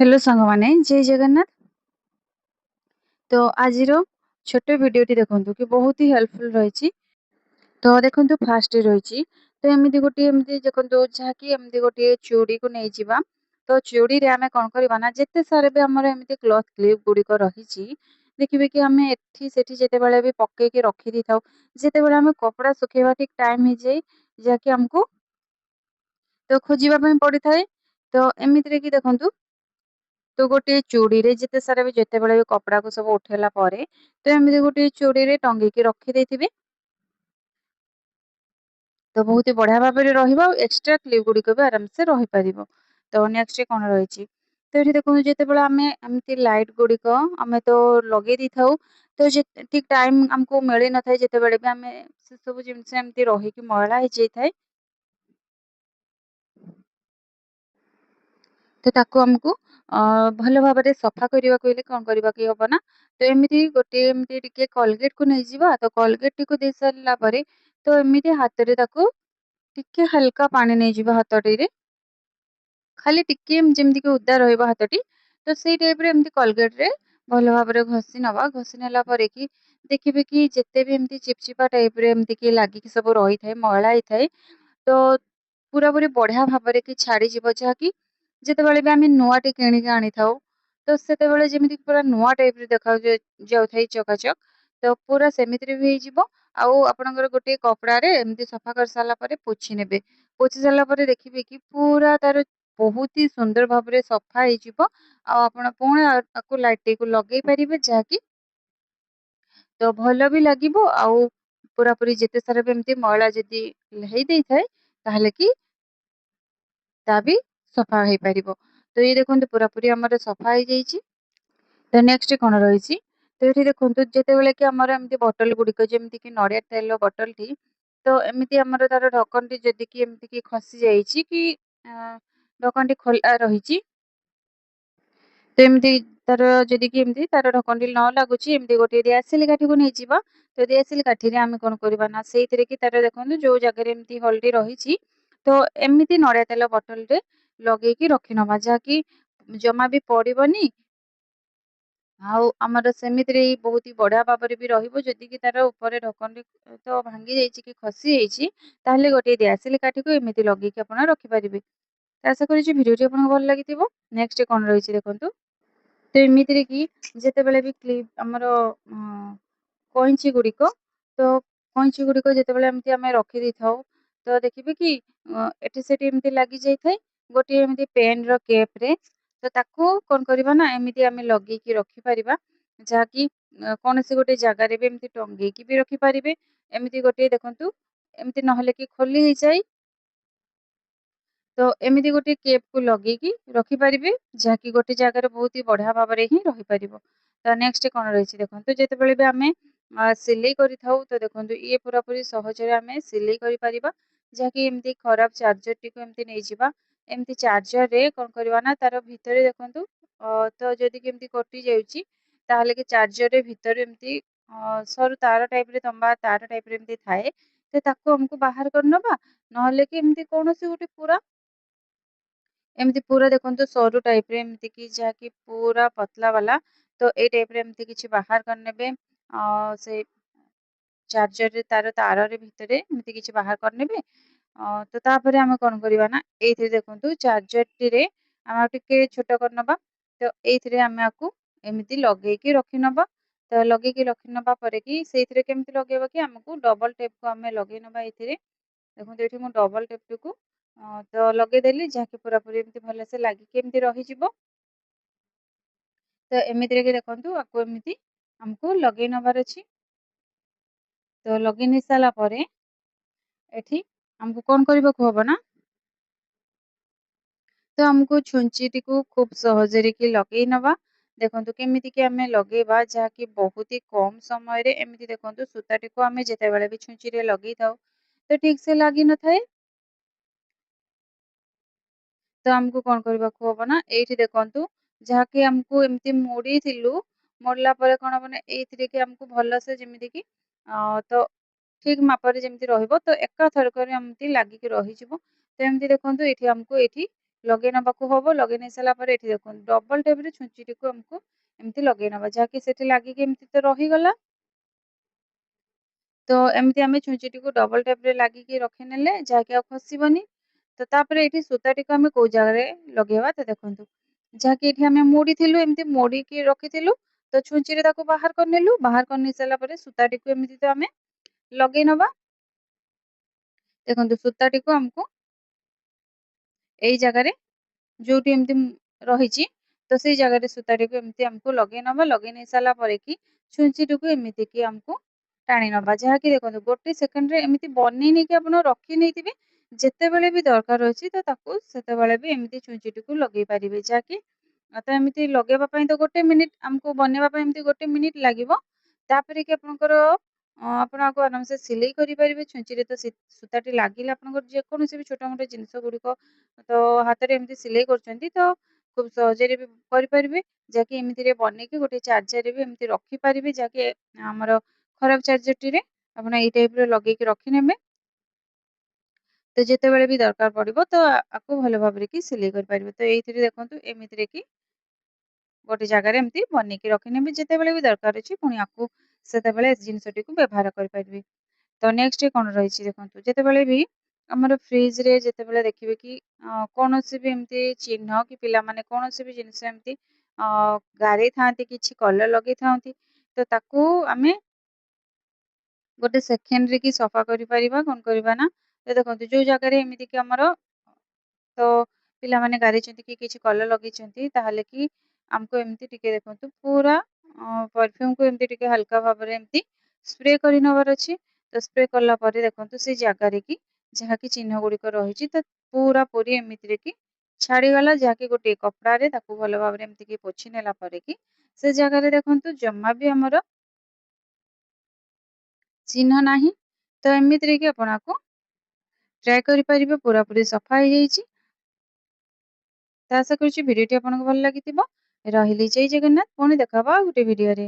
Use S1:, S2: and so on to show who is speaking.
S1: Hello ସାଙ୍ଗମାନେ ଜୟ ଜଗନ୍ନାଥ। ତ ଆଜିର ଛୋଟ ଭିଡ଼ିଓଟି ଦେଖନ୍ତୁ କି ବହୁତ ହି ହେଲ୍ପଫୁଲ୍ ରହିଛି। ତ ଦେଖନ୍ତୁ ଫାର୍ଷ୍ଟ ରହିଛି ତ ଏମିତି ଗୋଟିଏ ଏମିତି ଦେଖନ୍ତୁ ଯାହାକି ଏମିତି ଗୋଟିଏ ଚୁଡ଼ିକୁ ନେଇଯିବା। ତ ଚୁଡ଼ିରେ ଆମେ କ'ଣ କରିବା ନା ଯେତେ ସାରା ବି ଆମର ଏମିତି କ୍ଲଥ୍ କ୍ଲିପ୍ ଗୁଡ଼ିକ ରହିଛି ଦେଖିବେ କି ଆମେ ଏଠି ସେଠି ଯେତେବେଳେ ବି ପକେଇକି ରଖିଦେଇଥାଉ ଯେତେବେଳେ ଆମେ କପଡ଼ା ଶୁଖେଇବା ଠିକ୍ ଟାଇମ୍ ହେଇଯାଏ ଯାହାକି ଆମକୁ ତ ଖୋଜିବା ପାଇଁ ପଡ଼ିଥାଏ। ତ ଏମିତିରେ କି ଦେଖନ୍ତୁ ତ ଗୋଟିଏ ଚୁଡ଼ିରେ ଯେତେ ସାରା ବି ଯେତେବେଳେ ବି କପଡ଼ାକୁ ସବୁ ଉଠେଇଲା ପରେ ତ ଏମିତି ଗୋଟିଏ ଚୁଡ଼ିରେ ଟଙ୍ଗେଇକି ରଖିଦେଇଥିବେ। ତ ବହୁତ ବଢ଼ିଆ ଭାବରେ ରହିବ ଆଉ ଏକ୍ସଟ୍ରା କ୍ଲିପ୍ ଗୁଡ଼ିକ ବି ଆରାମସେ ରହିପାରିବ। ତ ନେକ୍ସଟ କ'ଣ ରହିଛି ତ ଏଠି ଦେଖନ୍ତୁ ଯେତେବେଳେ ଆମେ ଏମିତି ଲାଇଟ୍ ଗୁଡ଼ିକ ଆମେ ତ ଲଗେଇ ଦେଇଥାଉ ତ ଠିକ୍ ଟାଇମ୍ ଆମକୁ ମିଳିନଥାଏ ଯେତେବେଳେ ବି ଆମେ ସେସବୁ ଜିନିଷ ଏମିତି ରହିକି ମଇଳା ହେଇଯାଇଥାଏ। ତ ତାକୁ ଆମକୁ ଭଲ ଭାବରେ ସଫା କରିବାକୁ ହେଲେ କ'ଣ କରିବାକୁ ହବ ନା ତ ଏମିତି ଗୋଟିଏ ଏମିତି ଟିକେ କୋଲଗେଟକୁ ନେଇଯିବା। ତ କୋଲଗେଟଟିକୁ ଦେଇ ସାରିଲା ପରେ ତ ଏମିତି ହାତରେ ତାକୁ ଟିକେ ହାଲକା ପାଣି ନେଇଯିବା ହାତଟିରେ ଖାଲି ଟିକେ ଯେମିତିକି ଓଦା ରହିବ ହାତଟି। ତ ସେଇ ଟାଇପ୍‌ରେ ଏମିତି କୋଲଗେଟରେ ଭଲ ଭାବରେ ଘଷି ନେବା। ଘଷି ନେଲା ପରେ କି ଦେଖିବେ କି ଯେତେ ବି ଏମିତି ଚିପଚିପା ଟାଇପ୍‌ରେ ଏମିତିକି ଲାଗିକି ସବୁ ରହିଥାଏ ମଇଳା ହେଇଥାଏ ତ ପୁରାପୁରି ବଢ଼ିଆ ଭାବରେ କି ଛାଡ଼ିଯିବ ଯାହାକି ଯେତେବେଳେ ବି ଆମେ ନୂଆଟେ କିଣିକି ଆଣିଥାଉ ତ ସେତେବେଳେ ଯେମିତି ପୁରା ନୂଆ ଟାଇପ୍‌ରେ ଯାଉଥାଏ ଚକାଚକ୍ ତ ପୁରା ସେମିତିରେ ବି ହେଇଯିବ। ଆଉ ଆପଣଙ୍କର ଗୋଟିଏ କପଡ଼ାରେ ଏମିତି ସଫା କରିସାରିଲା ପରେ ପୋଛି ନେବେ। ପୋଛି ସାରିଲା ପରେ ଦେଖିବେ କି ପୁରା ତାର ବହୁତ ହି ସୁନ୍ଦର ଭାବରେ ସଫା ହେଇଯିବ। ଆଉ ଆପଣ ପୁଣି ତାକୁ ଲାଇଟଟିକୁ ଲଗେଇ ପାରିବେ ଯାହାକି ତ ଭଲ ବି ଲାଗିବ ଆଉ ପୁରାପୁରି ଯେତେ ସାରା ବି ଏମିତି ମଇଳା ଯଦି ହେଇଯାଇଥାଏ ତାହେଲେ କି ତା ବି ସଫା ହେଇପାରିବ। ତ ଇଏ ଦେଖନ୍ତୁ ପୁରାପୁରି ଆମର ସଫା ହେଇଯାଇଛି। ତ ନେକ୍ସଟ କ'ଣ ରହିଛି ତ ଏଠି ଦେଖନ୍ତୁ ଯେତେବେଳେ କି ଆମର ଏମିତି ବଟଲ ଗୁଡ଼ିକ ଯେମିତିକି ନଡ଼ିଆ ତେଲ ବଟଲଟି ତ ଏମିତି ଆମର ତାର ଢକନଟି ଯଦି କି ଏମିତିକି ଖସି ଯାଇଛି କି ଢକନଟି ଖୋଲା ରହିଛି ତ ଏମିତି ତାର ଯଦି କି ଏମିତି ତାର ଢକନଟି ନ ଲାଗୁଛି ଏମିତି ଗୋଟିଏ ଦିଆସିଲି କାଠିକୁ ନେଇଯିବା। ତ ଦିଆସିଲି କାଠିରେ ଆମେ କ'ଣ କରିବା ନା ସେଇଥିରେ କି ତାର ଦେଖନ୍ତୁ ଯୋଉ ଜାଗାରେ ଏମିତି ହଳଦୀ ରହିଛି ତ ଏମିତି ନଡ଼ିଆ ତେଲ ବଟଲରେ ଲଗେଇକି ରଖିନବା ଯାହାକି ଜମା ବି ପଡ଼ିବନି। ଆଉ ଆମର ସେମିତିରେ ବହୁତ ହି ବଢ଼ିଆ ଭାବରେ ବି ରହିବ ଯଦି କି ତାର ଉପରେ ଢକନଟି ତ ଭାଙ୍ଗି ଯାଇଛି କି ଖସି ଯାଇଛି ତାହେଲେ ଗୋଟିଏ ଦିଆସିଲି କାଠିକୁ ଏମିତି ଲଗେଇକି ଆପଣ ରଖିପାରିବେ। ଆଶା କରୁଛି ଭିଡ଼ିଓଟି ଆପଣଙ୍କୁ ଭଲ ଲାଗିଥିବ। ନେକ୍ସଟ କ'ଣ ରହିଛି ଦେଖନ୍ତୁ ତ ଏମିତିରେ କି ଯେତେବେଳେ ବି କ୍ଲିପ୍ ଆମର କଇଁଚି ଗୁଡ଼ିକ ତ କଇଁଚି ଗୁଡ଼ିକ ଯେତେବେଳେ ଏମିତି ଆମେ ରଖିଦେଇଥାଉ ତ ଦେଖିବେ କି ଏଠି ସେଠି ଏମିତି ଲାଗିଯାଇଥାଏ ଗୋଟିଏ ଏମିତି ପେନ୍‌ର କେପ୍‌ରେ ତ ତାକୁ କ'ଣ କରିବା ନା ଏମିତି ଆମେ ଲଗେଇକି ରଖିପାରିବା ଯାହାକି କୌଣସି ଗୋଟେ ଜାଗାରେ ବି ଏମିତି ଟଙ୍ଗେଇକି ବି ରଖିପାରିବେ। ଏମିତି ଗୋଟିଏ ଦେଖନ୍ତୁ ଏମିତି ନହେଲେ କି ଖୋଲି ହେଇଯାଏ ତ ଏମିତି ଗୋଟେ କେପ୍‌କୁ ଲଗେଇକି ରଖିପାରିବେ ଯାହାକି ଗୋଟେ ଜାଗାରେ ବହୁତ ହି ବଢ଼ିଆ ଭାବରେ ହିଁ ରହିପାରିବ। ତ ନେକ୍ସଟ କ'ଣ ରହିଛି ଦେଖନ୍ତୁ ଯେତେବେଳେ ବି ଆମେ ସିଲେଇ କରିଥାଉ ତ ଦେଖନ୍ତୁ ଇଏ ପୁରାପୁରି ସହଜରେ ଆମେ ସିଲେଇ କରିପାରିବା। ଯାହାକି ଏମିତି ଖରାପ ଚାର୍ଜରଟିକୁ ଏମିତି ନେଇଯିବା। ଏମିତି ଚାର୍ଜରରେ କ'ଣ କରିବା ନା ତାର ଭିତରେ ଦେଖନ୍ତୁ ତ ଯଦି କେମିତି କଟି ଯାଉଛି ତାହେଲେ କି ଚାର୍ଜରରେ ଭିତରେ ଏମିତି ସରୁ ତାର ଟାଇପ୍‌ରେ ଲମ୍ବା ତାର ଟାଇପ୍‌ରେ ଏମିତି ଥାଏ ତ ତାକୁ ଆମକୁ ବାହାର କରିନବା। ନହେଲେ କି ଏମିତି କୌଣସି ଗୋଟେ ଏମିତି ପୁରା ଦେଖନ୍ତୁ ସରୁ ଟାଇପ୍‌ରେ ଏମିତିକି ଯାହାକି ପୁରା ପତଲା ବାଲା ତ ଏଇ ଟାଇପ୍‌ରେ ଏମିତି କିଛି ବାହାର କରିନେବେ। ସେ ଚାର୍ଜରରେ ତାରରେ ଭିତରେ ଏମିତି କିଛି ବାହାର କରିନେବେ। ତ ତାପରେ ଆମେ କ'ଣ କରିବା ନା ଏଇଥିରେ ଦେଖନ୍ତୁ ଚାର୍ଜରଟିରେ ଆମେ ଆଉ ଟିକେ ଛୋଟ କରିନବା। ତ ଏଇଥିରେ ଆମେ ଆକୁ ଏମିତି ଲଗେଇକି ରଖିନବା। ତ ଲଗେଇକି ରଖିନବା ପରେ କି ସେଇଥିରେ କେମିତି ଲଗେଇବା କି ଆମକୁ ଡବଲ ଟେପକୁ ଆମେ ଲଗେଇ ନବା ଏଇଥିରେ। ଦେଖନ୍ତୁ ଏଇଠି ମୁଁ ଡବଲ ଟେପଟିକୁ ତ ଲଗେଇଦେଲି ଯାହାକି ପୁରାପୁରି ଏମିତି ଭଲସେ ଲାଗିକି ଏମିତି ରହିଯିବ। ତ ଏମିତିରେ କି ଦେଖନ୍ତୁ ଆକୁ ଏମିତି ଆମକୁ ଲଗେଇ ନବାର ଅଛି। ତ ଲଗେଇ ନେଇ ସାରିଲା ପରେ ଏଠି ଆମକୁ କ'ଣ କରିବାକୁ ହବ ନା ତ ଆମକୁ ଛୁଞ୍ଚିଟିକୁ ଖୁବ୍ ସହଜରେ କି ଲଗେଇ ନବା। ଦେଖନ୍ତୁ କେମିତିକି ଆମେ ଲଗେଇବା ଯାହାକି ବହୁତ ହି କମ୍ ସମୟରେ ଏମିତି ଦେଖନ୍ତୁ ସୂତାଟିକୁ ଆମେ ଯେତେବେଳେ ବି ଛୁଞ୍ଚିରେ ଲଗେଇଥାଉ ତ ଠିକ୍‌ସେ ଲାଗିନଥାଏ। ତ ଆମକୁ କ'ଣ କରିବାକୁ ହବ ନା ଏଇଠି ଦେଖନ୍ତୁ ଯାହାକି ଆମକୁ ଏମିତି ମୋଡ଼ିଥିଲୁ, ମୋଡ଼ିଲା ପରେ କ'ଣ ହବ ନା ଏଇଥିରେ କି ଆମକୁ ଭଲସେ ଯେମିତିକି ତ ଠିକ୍ ମାପରେ ଯେମିତି ରହିବ ତ ଏକାଥରକରେ ଏମିତି ଲାଗିକି ରହିଯିବ। ତ ଏମିତି ଦେଖନ୍ତୁ ଏଇଠି ଆମକୁ ଲଗେଇ ନବାକୁ ହବ। ଲଗେଇ ନେଇ ସାରିଲା ପରେ ଏଠି ଦେଖନ୍ତୁ ଡବଲ ଟାଇପରେ ଛୁଞ୍ଚିଟିକୁ ଆମକୁ ଏମିତି ଲଗେଇ ନବା, ଯାହାକି ସେଠି ଲାଗିକି ଏମିତି ତ ରହିଗଲା। ତ ଏମିତି ଆମେ ଛୁଞ୍ଚିଟିକୁ ଡବଲ ଟାଇପରେ ଲାଗିକି ରଖିନେଲେ ଯାହାକି ଆଉ ଖସିବନି। ତ ତାପରେ ଏଠି ସୂତାଟିକୁ ଆମେ କୋଉ ଜାଗାରେ ଲଗେଇବା ତ ଦେଖନ୍ତୁ, ଯାହାକି ଏଠି ଆମେ ମୋଡ଼ିଥିଲୁ, ଏମିତି ମୋଡ଼ିକି ରଖିଥିଲୁ। ତ ଛୁଞ୍ଚିରେ ତାକୁ ବାହାର କରିନେଲୁ। ବାହାର କରିନେଇ ସାରିଲା ପରେ ସୂତାଟିକୁ ଏମିତି ତ ଆମେ ଲଗେଇ ନବା। ଦେଖନ୍ତୁ ସୂତାଟିକୁ ଆମକୁ ଏଇ ଜାଗାରେ ଯୋଉଠି ଏମିତି ରହିଛି, ତ ସେଇ ଜାଗାରେ ସୂତାଟିକୁ ଏମିତି ଆମକୁ ଲଗେଇ ନବା। ଲଗେଇ ନେଇ ସାରିଲା ପରେ କି ଛୁଞ୍ଚିଟିକୁ ଏମିତି କି ଆମକୁ ଟାଣି ନବା, ଯାହାକି ଦେଖନ୍ତୁ ଗୋଟେ ସେକେଣ୍ଡରେ ଏମିତି ବନେଇ ନେଇକି ଆପଣ ରଖି ନେଇଥିବେ। ଯେତେବେଳେ ବି ଦରକାର ଅଛି ତ ତାକୁ ସେତେବେଳେ ବି ଏମିତି ଛୁଞ୍ଚିଟିକୁ ଲଗେଇ ପାରିବେ, ଯାହାକି ତ ଏମିତି ଲଗେଇବା ପାଇଁ ତ 1 ମିନିଟ୍ ଆମକୁ ବନେଇବା ପାଇଁ ଏମିତି 1 ମିନିଟ୍ ଲାଗିବ। ତାପରେ କି ଆପଣଙ୍କର ଆପଣ ଆକୁ ଆରାମସେ ସିଲେଇ କରିପାରିବେ। ଛୁଞ୍ଚିରେ ତ ସୂତାଟି ଲାଗିଲେ ଆପଣଙ୍କର ଯେକୌଣସି ବି ଛୋଟ ମୋଟ ଜିନିଷ ଗୁଡ଼ିକ ତ ହାତରେ ଏମିତି ସିଲେଇ କରୁଛନ୍ତି ତ ଖୁବ୍ ସହଜରେ ବି କରିପାରିବେ। ଯାହାକି ଏମିତିରେ ବନେଇକି ଗୋଟେ ଚାର୍ଜରରେ ବି ଏମିତି ରଖିପାରିବେ, ଯାହାକି ଆମର ଖରାପ ଚାର୍ଜରଟିରେ ଆପଣ ଏଇ ଟାଇପର ଲଗେଇକି ରଖିନେବେ। ତ ଯେତେବେଳେ ବି ଦରକାର ପଡ଼ିବ ତ ଆକୁ ଭଲ ଭାବରେ କି ସିଲେଇ କରିପାରିବେ। ତ ଏଇଥିରେ ଦେଖନ୍ତୁ ଏମିତିରେ କି ଗୋଟେ ଜାଗାରେ ଏମିତି ବନେଇକି ରଖିନେବେ। ଯେତେବେଳେ ବି ଦରକାର ଅଛି ପୁଣି ଆକୁ ସେତେବେଳେ ଜିନିଷଟିକୁ ବ୍ୟବହାର କରିପାରିବେ। ତ ନେକ୍ସଟ କ'ଣ ରହିଛି ଦେଖନ୍ତୁ, ଯେତେବେଳେ ବି ଆମର ଫ୍ରିଜରେ ଯେତେବେଳେ ଦେଖିବେ କି କୌଣସି ବି ଏମିତି ଚିହ୍ନ କି ପିଲାମାନେ କୌଣସି ବି ଜିନିଷ ଏମିତି ଗାରେଇ ଥାନ୍ତି, କିଛି କଲର ଲଗେଇଥାନ୍ତି, ତ ତାକୁ ଆମେ ଗୋଟେ ସେକେଣ୍ଡରେ କି ସଫା କରିପାରିବା। କ'ଣ କରିବା ନା, ତ ଦେଖନ୍ତୁ ଯୋଉ ଜାଗାରେ ଏମିତି କି ଆମର ତ ପିଲାମାନେ ଗାରେଇଛନ୍ତି କି କିଛି କଲର ଲଗେଇଛନ୍ତି, ତାହେଲେ କି ଆମକୁ ଏମିତି ଟିକେ ଦେଖନ୍ତୁ ପୁରା ପରଫ୍ୟୁମକୁ ଏମିତି ଟିକେ ହାଲକା ଭାବରେ ଏମିତି ସ୍ପ୍ରେ କରି ନେବାର ଅଛି। ତ ସ୍ପ୍ରେ କଲା ପରେ ଦେଖନ୍ତୁ ସେ ଜାଗାରେ କି ଯାହାକି ଚିହ୍ନ ଗୁଡ଼ିକ ରହିଛି ତ ପୁରା ପୁରି ଏମିତିରେ କି ଛାଡ଼ିଗଲା, ଯାହାକି ଗୋଟେ କପଡ଼ାରେ ତାକୁ ଭଲ ଭାବରେ ଏମିତି କି ପୋଛି ନେଲା ପରେ କି ସେ ଜାଗାରେ ଦେଖନ୍ତୁ ଜମା ବି ଆମର ଚିହ୍ନ ନାହିଁ। ତ ଏମିତିରେ କି ଆପଣ ଆକୁ ଟ୍ରାଏ କରିପାରିବେ। ପୁରାପୁରି ସଫା ହେଇଯାଇଛି। ତ ଆଶା କରୁଛି ଭିଡ଼ିଓଟି ଆପଣଙ୍କୁ ଭଲ ଲାଗିଥିବ। ରହିଲି, ଜୟ ଜଗନ୍ନାଥ। ପୁଣି ଦେଖା ହବ ଆଉ ଗୋଟେ ଭିଡ଼ିଓରେ।